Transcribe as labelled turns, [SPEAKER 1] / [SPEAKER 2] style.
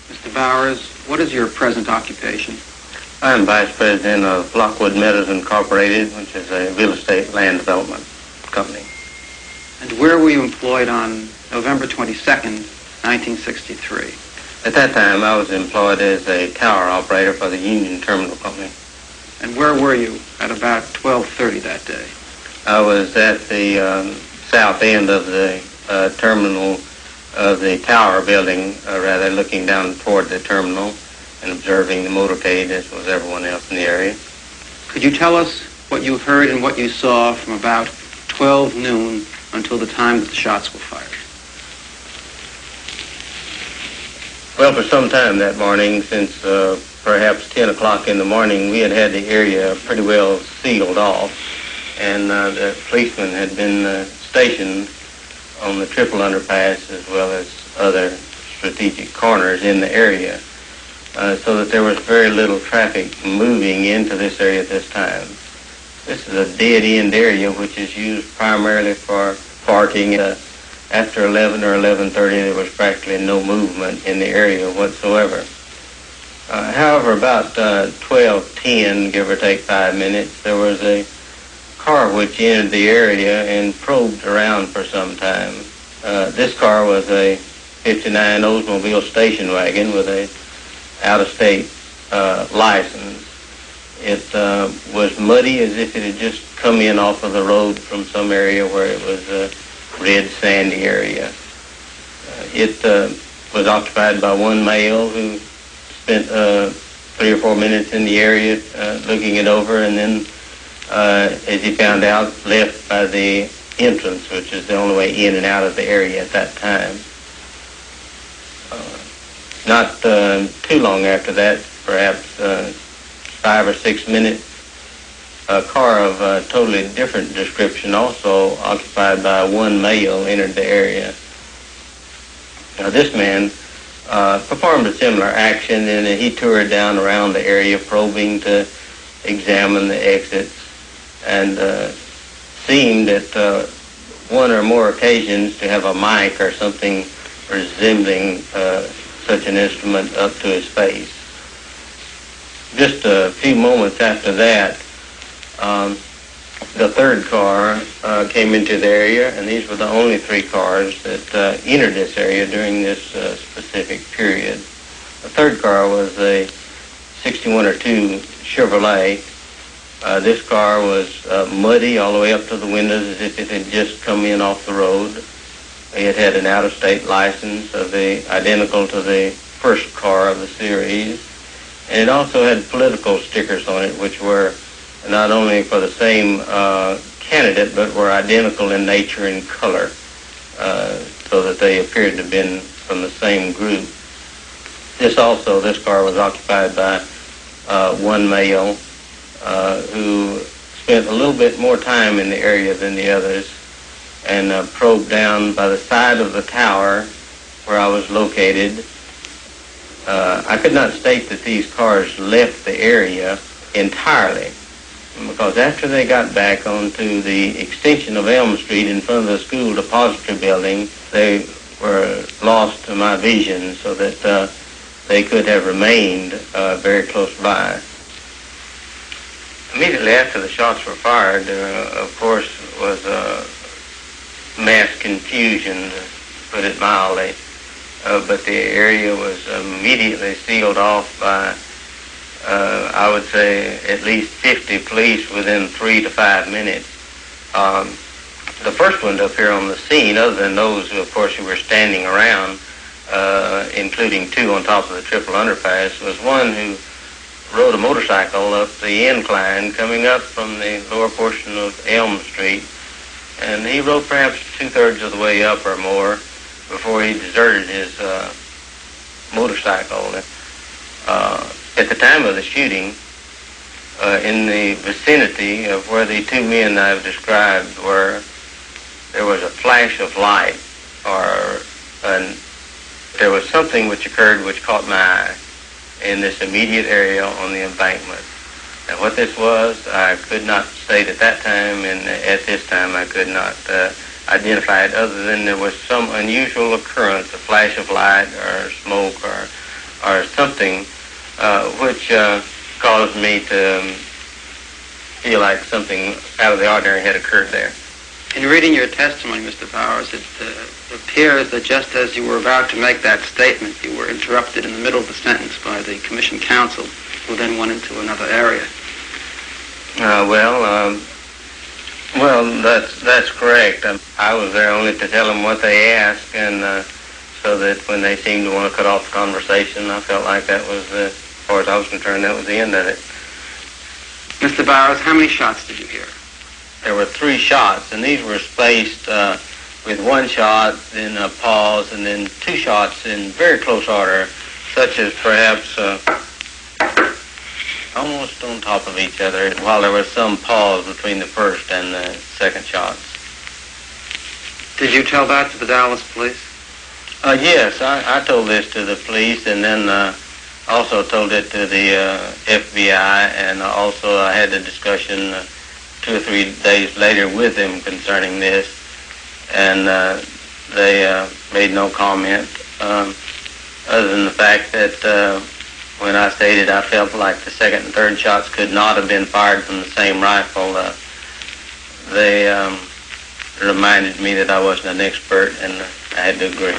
[SPEAKER 1] Mr. Bowers, what is your present occupation?
[SPEAKER 2] I'm Vice President of Lockwood Meadows Incorporated, which is a real estate land development company.
[SPEAKER 1] And where were you employed on November 22nd, 1963?
[SPEAKER 2] At that time, I was employed as a tower operator for the Union Terminal Company.
[SPEAKER 1] And where were you at about 12:30 that day?
[SPEAKER 2] I was at the south end of the terminal of the tower building, rather looking down toward the terminal and observing the motorcade as was everyone else in the area.
[SPEAKER 1] Could you tell us what you heard and what you saw from about 12 noon until the time that the shots were fired?
[SPEAKER 2] Well, for some time that morning, since perhaps 10 o'clock in the morning, we had the area pretty well sealed off, and the policemen had been stationed on the Triple Underpass as well as other strategic corners in the area, so that there was very little traffic moving into this area at this time. This is a dead-end area which is used primarily for parking. After 11 or 11:30, there was practically no movement in the area whatsoever. However, about 12:10, give or take 5 minutes, there was a car which entered the area and probed around for some time. This car was a 59 Oldsmobile station wagon with a out-of-state license. It was muddy as if it had just come in off of the road from some area where it was a red sandy area. It was occupied by one male who spent 3 or 4 minutes in the area looking it over, and then as he found out, left by the entrance, which is the only way in and out of the area at that time. Not too long after that, perhaps 5 or 6 minutes, a car of a totally different description, also occupied by one male, entered the area. Now, this man performed a similar action, and he toured down around the area, probing to examine the exits, and seemed at one or more occasions to have a mic or something resembling such an instrument up to his face. Just a few moments after that, the third car came into the area, and these were the only 3 cars that entered this area during this specific period. The third car was a 61 or 2 Chevrolet. This car was muddy all the way up to the windows as if it had just come in off the road. It had an out-of-state license identical to the first car of the series. And it also had political stickers on it, which were not only for the same candidate, but were identical in nature and color, so that they appeared to have been from the same group. This car was occupied by one male who spent a little bit more time in the area than the others, and probed down by the side of the tower where I was located. I could not state that these cars left the area entirely, because after they got back onto the extension of Elm Street in front of the school depository building, they were lost to my vision, so that they could have remained very close by. Immediately after the shots were fired, there, of course, was mass confusion, to put it mildly. But the area was immediately sealed off by, I would say, at least 50 police within 3 to 5 minutes. The first one to appear on the scene, other than those who, of course, who were standing around, including 2 on top of the Triple Underpass, was one who rode a motorcycle up the incline coming up from the lower portion of Elm Street. And he rode perhaps 2/3 of the way up or more before he deserted his motorcycle. At the time of the shooting, in the vicinity of where the 2 men I've described were, there was a flash of light, or there was something which occurred which caught my eye in this immediate area on the embankment. Now, what this was, I could not state at that time, and at this time I could not identify it, other than there was some unusual occurrence, a flash of light or smoke or something which caused me to feel like something out of the ordinary had occurred there.
[SPEAKER 1] In reading your testimony, Mr. Bowers, it appears that just as you were about to make that statement, you were interrupted in the middle of the sentence by the commission counsel, who then went into another area.
[SPEAKER 2] Well, that's correct. I was there only to tell them what they asked, and so that when they seemed to want to cut off the conversation, I felt like that was, as far as I was concerned, that was the end of it.
[SPEAKER 1] Mr. Bowers, how many shots did you hear?
[SPEAKER 2] There were 3 shots, and these were spaced with 1 shot, then a pause, and then 2 shots in very close order, such as perhaps almost on top of each other, while there was some pause between the first and the second shots.
[SPEAKER 1] Did you tell that to the Dallas police?
[SPEAKER 2] Yes, I told this to the police, and then also told it to the FBI, and also I had a discussion 2 or 3 days later with them concerning this, and they made no comment other than the fact that when I stated I felt like the second and third shots could not have been fired from the same rifle, they reminded me that I wasn't an expert, and I had to agree.